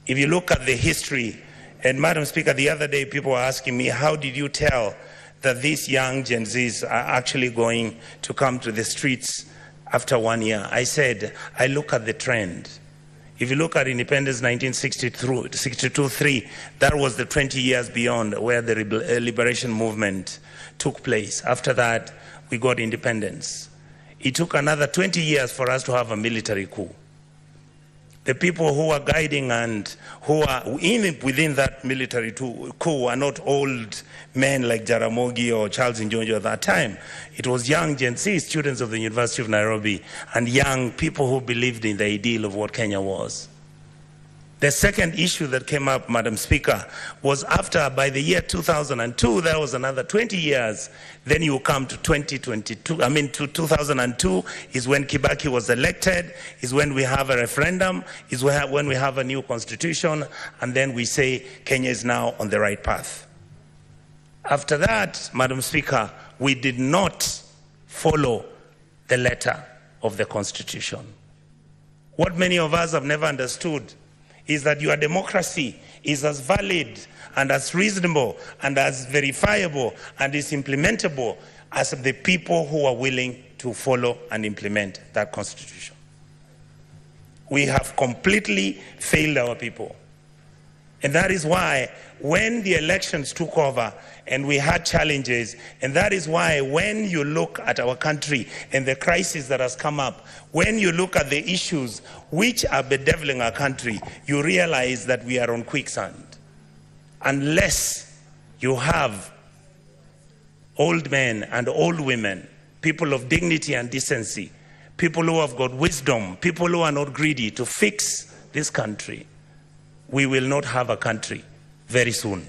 If you look at the history, and Madam Speaker, the other day people were asking me, how did you tell that these young Gen Zs are actually going to come to the streets after 1 year? I said, I look at the trend. If you look at independence 1962-3, that was the 20 years beyond where the liberation movement took place. After that, we got independence. It took another 20 years for us to have a military coup. The people who are guiding and who are within that military coup are not old men like Jaramogi or Charles Njonjo at that time. It was young Gen Z students of the University of Nairobi and young people who believed in the ideal of what Kenya was. The second issue that came up, Madam Speaker, was after, by the year 2002, there was another 20 years. Then you come to 2002 is when Kibaki was elected, is when we have a referendum, is when we have a new constitution, and then we say Kenya is now on the right path. After that, Madam Speaker, we did not follow the letter of the constitution. What many of us have never understood is that your democracy is as valid and as reasonable and as verifiable and is implementable as the people who are willing to follow and implement that constitution. We have completely failed our people. And that is why when the elections took over and we had challenges, and that is why when you look at our country and the crisis that has come up, when you look at the issues which are bedeviling our country, you realize that we are on quicksand. Unless you have old men and old women, people of dignity and decency, people who have got wisdom, people who are not greedy to fix this country, we will not have a country very soon.